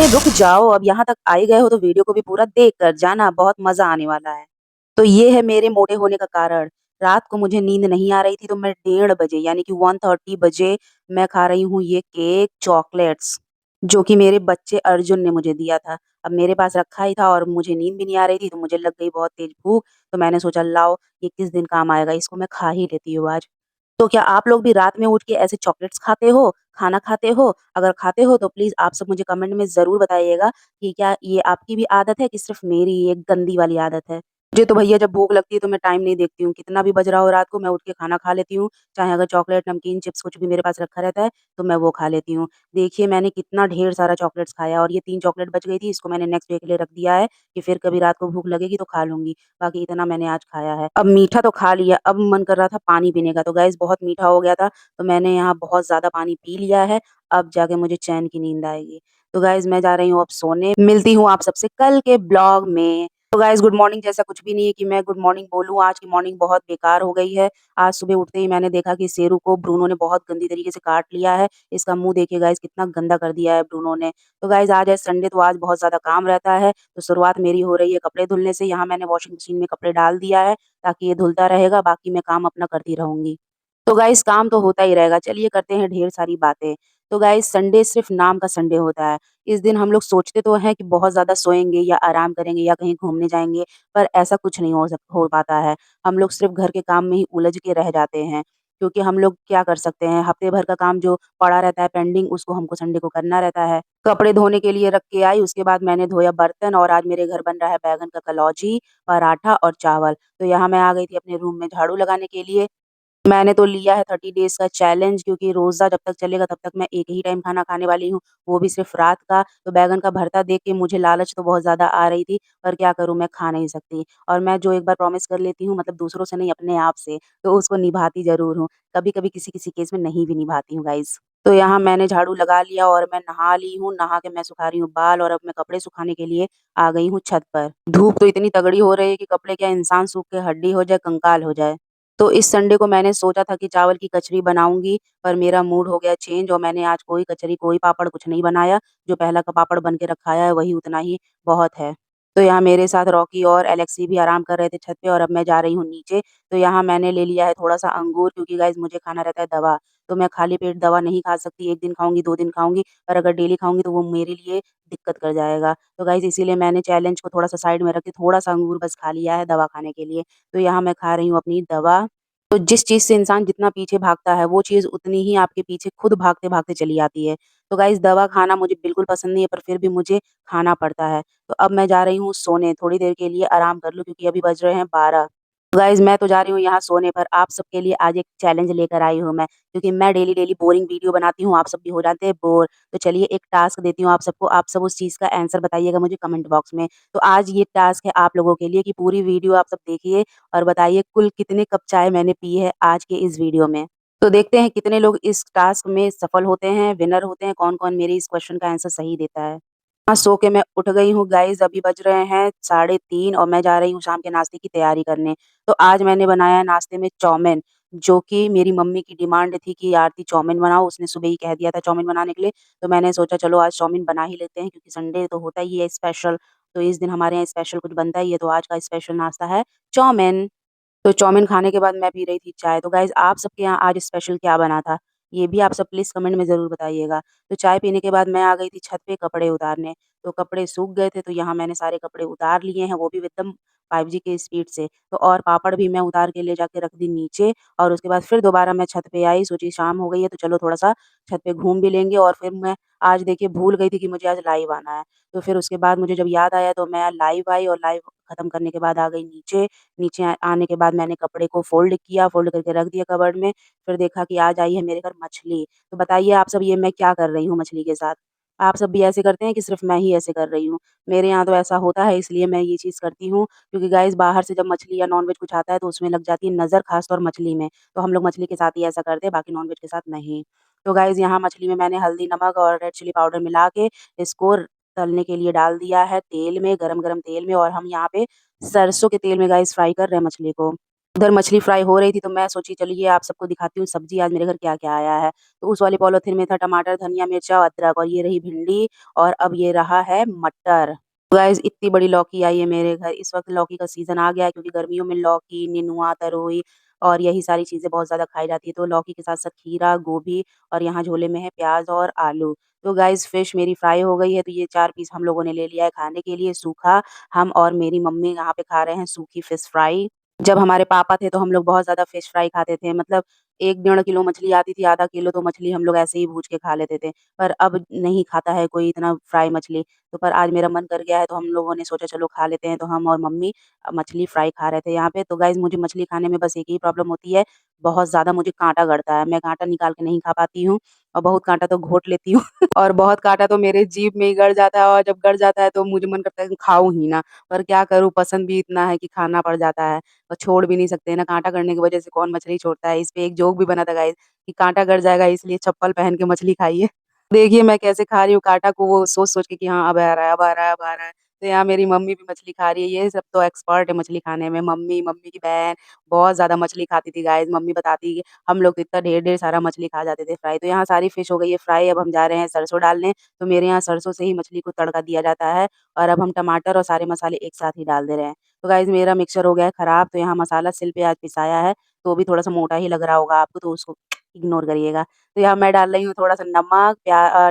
अरे रुक जाओ, अब यहाँ तक आ ही गए हो तो वीडियो को भी पूरा देख कर जाना, बहुत मज़ा आने वाला है। तो ये है मेरे मोटे होने का कारण। रात को मुझे नींद नहीं आ रही थी तो मैं 1:30 बजे यानी कि 1:30 बजे मैं खा रही हूँ ये केक, चॉकलेट्स, जो कि मेरे बच्चे अर्जुन ने मुझे दिया था। अब मेरे पास रखा ही था और मुझे नींद भी नहीं आ रही थी तो मुझे लग गई बहुत तेज़ भूख, तो मैंने सोचा लाओ ये किस दिन काम आएगा, इसको मैं खा ही लेती हूँ आज। तो क्या आप लोग भी रात में उठ के ऐसे चॉकलेट्स खाते हो, खाना खाते हो? अगर खाते हो तो प्लीज़ आप सब मुझे कमेंट में ज़रूर बताइएगा कि क्या ये आपकी भी आदत है कि सिर्फ़ मेरी ये गंदी वाली आदत है? मुझे तो भैया जब भूख लगती है तो मैं टाइम नहीं देखती हूँ, कितना भी बज रहा हो रात को मैं उठ के खाना खा लेती हूँ, चाहे अगर चॉकलेट, नमकीन, चिप्स कुछ भी मेरे पास रखा रहता है तो मैं वो खा लेती हूँ। देखिए मैंने कितना ढेर सारा चॉकलेट्स खाया और ये 3 चॉकलेट बच गई थी, इसको मैंने नेक्स्ट डे के लिए रख दिया है कि फिर कभी रात को भूख लगेगी तो खा लूँगी। बाकी इतना मैंने आज खाया है। अब मीठा तो खा लिया, अब मन कर रहा था पानी पीने का, तो गाइज़ बहुत मीठा हो गया था, तो मैंने यहाँ बहुत ज़्यादा पानी पी लिया है, अब जाके मुझे चैन की नींद आएगी। तो गाइज़ मैं जा रही हूँ अब सोने, मिलती हूँ आप सबसे कल के ब्लॉग में। तो गाइज़ गुड मॉर्निंग जैसा कुछ भी नहीं है कि मैं गुड मॉर्निंग बोलूँ, आज की मॉर्निंग बहुत बेकार हो गई है। आज सुबह उठते ही मैंने देखा कि शेरू को ब्रूनो ने बहुत गंदी तरीके से काट लिया है। इसका मुँह देखिए गाइज़ कितना गंदा कर दिया है ब्रूनो ने। तो गाइज़ आज है संडे तो आज बहुत ज़्यादा काम रहता है, तो शुरुआत मेरी हो रही है कपड़े धुलने से। यहाँ मैंने वॉशिंग मशीन में कपड़े डाल दिया है, ताकि ये धुलता रहेगा, बाकी मैं काम अपना करती रहूँगी। तो गाइस काम तो होता ही रहेगा, चलिए करते हैं ढेर सारी बातें। तो गाइस संडे सिर्फ़ नाम का संडे होता है। इस दिन हम लोग सोचते तो हैं कि बहुत ज़्यादा सोएँगे या आराम करेंगे या कहीं घूमने जाएँगे, पर ऐसा कुछ नहीं हो पाता है। हम लोग सिर्फ़ घर के काम में ही उलझ के रह जाते हैं, क्योंकि हम लोग क्या कर सकते हैं, हफ्ते भर का काम जो पड़ा रहता है पेंडिंग उसको हमको संडे को करना रहता है। कपड़े धोने के लिए रख के आई, उसके बाद मैंने धोया बर्तन और आज मेरे घर बन रहा है बैंगन का कलौजी, पराठा और चावल। तो यहाँ मैं आ गई थी अपने रूम में झाड़ू लगाने के लिए। मैंने तो लिया है 30 डेज़ का चैलेंज, क्योंकि रोज़ा जब तक चलेगा तब तक मैं एक ही टाइम खाना खाने वाली हूँ, वो भी सिर्फ़ रात का। तो बैंगन का भरता देख के मुझे लालच तो बहुत ज़्यादा आ रही थी, पर क्या करूँ मैं खा नहीं सकती। और मैं जो एक बार प्रॉमिस कर लेती हूँ मतलब दूसरों से नहीं अपने आप से, तो उसको निभाती ज़रूर हूँ। कभी-कभी किसी-किसी केस में नहीं भी निभाती हूँ गाइज़। तो यहाँ मैंने झाड़ू लगा लिया और मैं नहा ली हूँ, नहा के मैं सुखा रही हूँ बाल और अब मैं कपड़े सुखाने के लिए आ गई हूँ छत पर। धूप तो इतनी तगड़ी हो रही है कि कपड़े क्या इंसान सूख के हड्डी हो जाए, कंकाल हो जाए। तो इस संडे को मैंने सोचा था कि चावल की कचरी बनाऊँगी, पर मेरा मूड हो गया चेंज और मैंने आज कोई कचरी, कोई पापड़ कुछ नहीं बनाया। जो पहला का पापड़ बन के रखाया है वही उतना ही बहुत है। तो यहाँ मेरे साथ रॉकी और एलेक्सी भी आराम कर रहे थे छत पे और अब मैं जा रही हूँ नीचे। तो यहाँ मैंने ले लिया है थोड़ा-सा अंगूर, क्योंकि गाइज़ मुझे खाना रहता है दवा। तो मैं खाली पेट दवा नहीं खा सकती, 1 दिन खाऊँगी, 2 दिन खाऊँगी, पर अगर डेली खाऊँगी तो वो मेरे लिए दिक्कत कर जाएगा। तो गाइज़ इसीलिए मैंने चैलेंज को थोड़ा-सा साइड में रख के थोड़ा-सा अंगूर बस खा लिया है दवा खाने के लिए। तो यहाँ मैं खा रही हूँ अपनी दवा। तो जिस चीज़ से इंसान जितना पीछे भागता है, वो चीज़ उतनी ही आपके पीछे खुद भागते-भागते चली आती है। तो गाइज़ दवा खाना मुझे बिल्कुल पसंद नहीं है, पर फिर भी मुझे खाना पड़ता है। तो अब मैं जा रही हूँ सोने, थोड़ी देर के लिए आराम कर लूँ क्योंकि अभी बज रहे हैं 12। गाइज़ मैं तो जा रही हूँ यहाँ सोने, पर आप सबके लिए आज एक चैलेंज लेकर आई हूँ मैं, क्योंकि मैं डेली-डेली बोरिंग वीडियो बनाती हूँ, आप सब भी हो जाते हैं बोर। तो चलिए एक टास्क देती हूँ आप सबको, आप सब उस चीज़ का आंसर बताइएगा मुझे कमेंट बॉक्स में। तो आज ये टास्क है आप लोगों के लिए कि पूरी वीडियो आप सब देखिए और बताइए कुल कितने कप चाय मैंने पी है आज के इस वीडियो में। तो देखते हैं कितने लोग इस टास्क में सफल होते हैं, विनर होते हैं, कौन-कौन मेरे इस क्वेश्चन का आंसर सही देता है। हाँ, सो के मैं उठ गई हूँ गाइज़, अभी बज रहे हैं 3:30 और मैं जा रही हूँ शाम के नाश्ते की तैयारी करने। तो आज मैंने बनाया है नाश्ते में चाउमीन, जो कि मेरी मम्मी की डिमांड थी कि आरती चाउमीन बनाओ, उसने सुबह ही कह दिया था चाउमीन बनाने के लिए। तो मैंने सोचा चलो आज चाउमीन बना ही लेते हैं, क्योंकि संडे तो होता ही है स्पेशल, तो इस दिन हमारे यहाँ स्पेशल कुछ बनता ही है, तो आज का स्पेशल नाश्ता है चाउमीन। तो चाउमीन खाने के बाद मैं पी रही थी चाय। तो गाइज़ आप सबके यहाँ आज स्पेशल क्या बना था? ये भी आप सब प्लीज़ कमेंट में ज़रूर बताइएगा। तो चाय पीने के बाद मैं आ गई थी छत पे कपड़े उतारने। तो कपड़े सूख गए थे तो यहाँ मैंने सारे कपड़े उतार लिए हैं, वो भी एकदम 5G की स्पीड से। तो और पापड़ भी मैं उतार के ले जाके रख दी नीचे और उसके बाद फिर दोबारा मैं छत पे आई, सोची शाम हो गई है तो चलो थोड़ा-सा छत पे घूम भी लेंगे और फिर मैं आज देखिए भूल गई थी कि मुझे आज लाइव आना है। तो फिर उसके बाद मुझे जब याद आया तो मैं लाइव आई और लाइव खत्म करने के बाद आ गई नीचे। नीचे आने के बाद मैंने कपड़े को फ़ोल्ड किया, फ़ोल्ड करके रख दिया कबर्ड में, फिर देखा कि आज आई है मेरे घर मछली। तो बताइए आप सब ये मैं क्या कर रही हूँ मछली के साथ? आप सब भी ऐसे करते हैं कि सिर्फ़ मैं ही ऐसे कर रही हूँ? मेरे यहाँ तो ऐसा होता है इसलिए मैं ये चीज़ करती हूँ, क्योंकि गाइज़ बाहर से जब मछली या नॉन-वेज कुछ आता है तो उसमें लग जाती है नज़र ख़ासतौर मछली में। तो हम लोग मछली के साथ ही ऐसा करते हैं, बाकी नॉन-वेज के साथ नहीं। तो गाइज़ यहाँ मछली में मैंने हल्दी, नमक और रेड चिली पाउडर मिला के इसको तलने के लिए डाल दिया है तेल में, गरम-गरम तेल में और हम यहाँ पे सरसों के तेल में गाइस फ्राई कर रहे हैं मछली को। उधर मछली फ्राई हो रही थी तो मैं सोची चलिए आप सबको दिखाती हूँ सब्ज़ी आज मेरे घर क्या-क्या आया है। तो उस वाले पॉलीथिन में था टमाटर, धनिया, मिर्चा, अदरक और ये रही भिंडी और अब ये रहा है मटर। गाइस इतनी बड़ी लौकी आई है मेरे घर। इस वक़्त लौकी का सीज़न आ गया है क्योंकि गर्मियों में लौकी, नेनुआ, तरोई और यही सारी चीज़ें बहुत ज़्यादा खाई जाती है। तो लौकी के साथ-साथ खीरा, गोभी और यहाँ झोले में है प्याज़ और आलू। तो गाइस फिश मेरी फ्राई हो गई है तो ये 4 पीस हम लोगों ने ले लिया है खाने के लिए सूखा। हम और मेरी मम्मी यहाँ पे खा रहे हैं सूखी फिश फ्राई। जब हमारे पापा थे तो हम लोग बहुत ज़्यादा फिश फ्राई खाते थे मतलब 1 डेढ़ किलो मछली आती थी, आधा किलो तो मछली हम लोग ऐसे ही भूज के खा लेते थे। पर अब नहीं खाता है कोई इतना फ्राई मछली। तो पर आज मेरा मन कर गया है तो हम लोगों ने सोचा चलो खा लेते हैं, तो हम और मम्मी मछली फ्राई खा रहे थे यहाँ पे। तो गाइज़ मुझे मछली खाने में बस एक ही प्रॉब्लम होती है, बहुत ज़्यादा मुझे काँटा गड़ता है। मैं काँटा निकाल के नहीं खा पाती हूँ और बहुत काँटा तो घोंट लेती हूँ और बहुत काँटा तो मेरे जीभ में ही गड़ जाता है और जब गड़ जाता है तो मुझे मन करता है कि खाऊँ ही ना। पर क्या करूँ पसंद भी इतना है कि खाना पड़ जाता है और छोड़ भी नहीं सकते ना, काँटा गड़ने की वजह से कौन मछली छोड़ता है। इस पे एक जोक भी बना था गाइज़ कि काँटा गड़ जाएगा इसलिए चप्पल पहन के मछली खाइए। देखिए मैं कैसे खा रही हूँ काँटा को वो सोच-सोच के कि हाँ, अब आ रहा है अब आ रहा है अब आ रहा है। तो यहाँ मेरी मम्मी भी मछली खा रही है, ये सब तो एक्सपर्ट है मछली खाने में। मम्मी, मम्मी की बहन बहुत ज़्यादा मछली खाती थी गाइज़। मम्मी बताती है हम लोग तो इतना ढेर-ढेर सारा मछली खा जाते थे फ्राई। तो यहाँ सारी फिश हो गई है फ्राई, अब हम जा रहे हैं सरसों डालने। तो मेरे यहाँ सरसों से ही मछली को तड़का दिया जाता है और अब हम टमाटर और सारे मसाले एक साथ ही डाल दे रहे हैं। तो गाइज़ मेरा मिक्सचर हो गया है खराब, तो यहाँ मसाला सिल पे आज पिसाया है, तो भी थोड़ा-सा मोटा ही लग रहा होगा आपको, तो उसको इग्नोर करिएगा। तो यहाँ मैं डाल रही हूँ थोड़ा-सा नमक,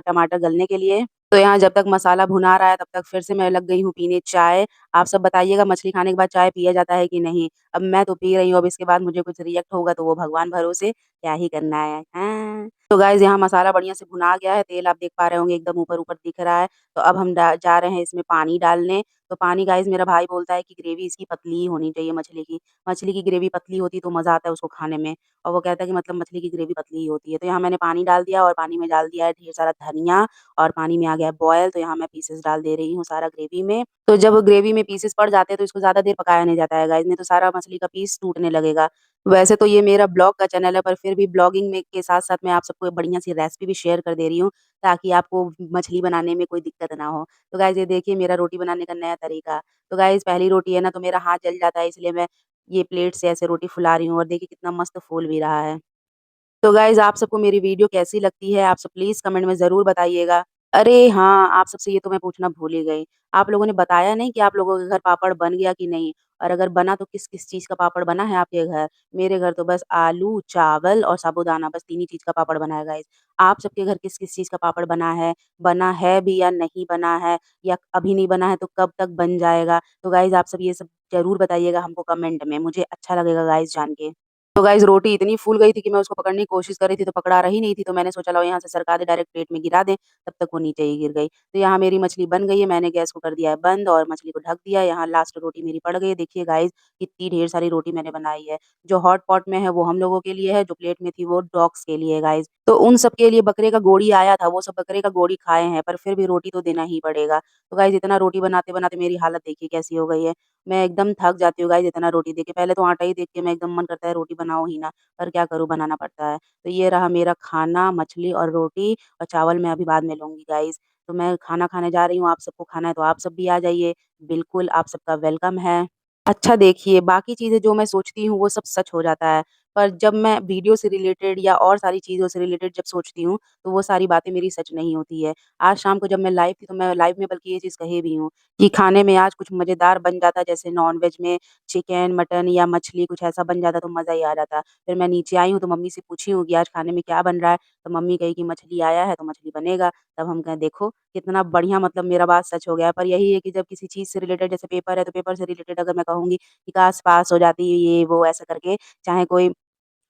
टमाटर गलने के लिए। तो यहाँ जब तक मसाला भुना रहा है तब तक फिर से मैं लग गई हूँ पीने चाय। आप सब बताइएगा मछली खाने के बाद चाय पिया जाता है कि नहीं? अब मैं तो पी रही हूँ, अब इसके बाद मुझे कुछ रिएक्ट होगा तो वो भगवान भरोसे, क्या ही करना है, हाँ। तो गाइज़ यहाँ मसाला बढ़िया से भुना गया है, तेल आप देख पा रहे होंगे एकदम ऊपर-ऊपर दिख रहा है। तो अब हम जा रहे हैं इसमें पानी डालने। तो पानी गाइज़ मेरा भाई बोलता है कि ग्रेवी इसकी पतली ही होनी चाहिए मछली की। मछली की ग्रेवी पतली होती है तो मज़ा आता है उसको खाने में और वो कहता है कि मतलब मछली की ग्रेवी पतली ही होती है। तो यहाँ मैंने पानी डाल दिया और पानी में डाल दिया है ढेर सारा धनिया और पानी में आ गया है बॉयल, तो यहाँ मैं पीसेस डाल दे रही हूँ सारा ग्रेवी में। तो जब ग्रेवी में पीसेस पड़ जाते हैं तो इसको ज़्यादा देर पकाया नहीं जाता है गाइज़, नहीं तो सारा मछली का पीस टूटने लगेगा। वैसे तो ये मेरा ब्लॉग का चैनल है पर फिर भी ब्लॉगिंग में के साथ-साथ मैं आप सबको एक बढ़िया सी रेसिपी भी शेयर कर दे रही हूँ, ताकि आपको मछली बनाने में कोई दिक्कत ना हो। तो गाइज़ ये देखिए मेरा रोटी बनाने का नया तरीका। तो गाइज़ पहली रोटी है ना तो मेरा हाथ जल जाता है इसलिए मैं ये प्लेट से ऐसे रोटी फुला रही हूँ और देखिए कितना मस्त फूल भी रहा है। तो गाइज़ आप सबको मेरी वीडियो कैसी लगती है? आप सब प्लीज़ कमेंट में ज़रूर बताइएगा। अरे हाँ, आप सबसे ये तो मैं पूछना भूल ही गई। आप लोगों ने बताया नहीं कि आप लोगों के घर पापड़ बन गया कि नहीं? और अगर बना तो किस-किस चीज़ का पापड़ बना है आपके घर? मेरे घर तो बस आलू, चावल और साबूदाना बस 3 ही चीज़ का पापड़ बना है गाइज़। आप सबके घर किस-किस चीज़ का पापड़ बना है? बना है भी या नहीं बना है? या अभी नहीं बना है तो कब तक बन जाएगा? तो गाइज़ आप सब ये सब ज़रूर बताइएगा हमको कमेंट में, मुझे अच्छा लगेगा गाइज़ जान के। तो गाइज़ रोटी इतनी फूल गई थी कि मैं उसको पकड़ने की कोशिश कर रही थी तो पकड़ा रही नहीं थी, तो मैंने सोचा लाओ यहाँ से सरका दें डायरेक्ट प्लेट में गिरा दें, तब तक वो नीचे ही गिर गई। तो यहाँ मेरी मछली बन गई है, मैंने गैस को कर दिया है बंद और मछली को ढक दिया है। यहाँ लास्ट रोटी मेरी पड़ गई है, देखिए गाइज़ कितनी ढेर सारी रोटी मैंने बनाई है। जो हॉट पॉट में है वो हम लोगों के लिए है, जो प्लेट में थी वो डॉग्स के लिए है गाइज़। तो उन सब के लिए बकरे का गोड़ी आया था, वो सब बकरे का गोड़ी खाए हैं, पर फिर भी रोटी तो देना ही पड़ेगा। तो गाइज़ इतना रोटी बनाते-बनाते मेरी हालत देखिए कैसी हो गई है। मैं एकदम थक जाती हूँ गाइज़ इतना रोटी देख के, पहले तो आटा ही देख के मैं एकदम मन करता है रोटी बनाओ ही ना। पर क्या करूँ बनाना पड़ता है। तो ये रहा मेरा खाना, मछली और रोटी और चावल मैं अभी बाद में लूँगी गाइज़। तो मैं खाना खाने जा रही हूँ, आप सबको खाना है तो आप सब भी आ जाइए। बिल्कुल, आप सबका वेलकम है। अच्छा देखिए, बाकी चीज़ें जो मैं सोचती हूँ वो सब सच हो जाता है। पर जब मैं वीडियो से रिलेटेड या और सारी चीज़ों से रिलेटेड जब सोचती हूँ, तो वो सारी बातें मेरी सच नहीं होती है। आज शाम को जब मैं लाइव थी तो मैं लाइव में बल्कि ये चीज़ कही भी हूँ कि खाने में आज कुछ मज़ेदार बन जाता जैसे नॉन-वेज में चिकन, मटन या मछली कुछ ऐसा बन जाता तो मज़ा ही आ जाता। फिर मैं नीचे आई हूँ तो मम्मी से पूछी हूँ कि आज खाने में क्या बन रहा है? तो मम्मी कही कि मछली आया है तो मछली बनेगा। तब हम कहे देखो कितना बढ़िया मतलब मेरा बात सच हो गया। पर यही है कि जब किसी चीज़ से रिलेटेड जैसे पेपर है तो पेपर से रिलेटेड अगर मैं कहूँगी कि काश पास हो जाती ये वो ऐसा करके, चाहे कोई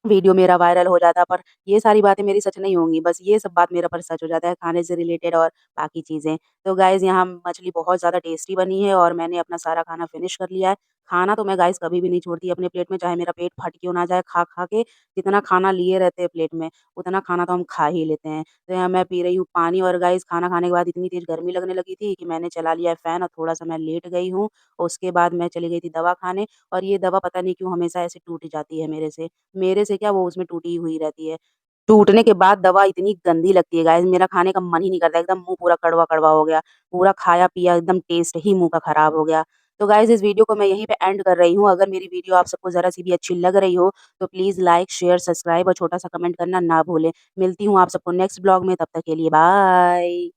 वीडियो मेरा वायरल हो जाता, पर ये सारी बातें मेरी सच नहीं होंगी, बस ये सब बात मेरा पर सच हो जाता है, खाने से रिलेटेड और बाकी चीज़ें। तो गाइज़ यहाँ मछली बहुत ज़्यादा टेस्टी बनी है और मैंने अपना सारा खाना फिनिश कर लिया है। खाना तो मैं गाइज़ कभी भी नहीं छोड़ती अपने प्लेट में, चाहे मेरा पेट फट क्यों ना जाए खा-खा के, जितना खाना लिए रहते हैं प्लेट में, उतना खाना तो हम खा ही लेते हैं। तो यहाँ मैं पी रही हूँ पानी और गाइज़ खाना खाने के बाद इतनी तेज़ गर्मी लगने लगी थी कि मैंने चला लिया है फ़ैन और थोड़ा-सा मैं लेट गई हूँ। उसके बाद मैं चली गई थी दवा खाने और ये दवा पता नहीं क्यों हमेशा ऐसे टूट जाती है मेरे से क्या वो उसमें टूटी हुई रहती है। टूटने के बाद दवा इतनी गंदी लगती है गाइज़ मेरा खाने का मन ही नहीं करता एकदम मुँह पूरा कड़वा-कड़वा हो गया। पूरा खाया-पिया एकदम टेस्ट ही मुँह का खराब हो गया। तो गाइज़ इस वीडियो को मैं यहीं पे एंड कर रही हूँ। अगर मेरी वीडियो आप सबको ज़रा-सी भी अच्छी लग रही हो, तो प्लीज़ लाइक, शेयर, सब्सक्राइब और छोटा-सा कमेंट करना ना भूलें। मिलती हूँ आप सबको नेक्स्ट ब्लॉग में, तब तक के लिए बाय।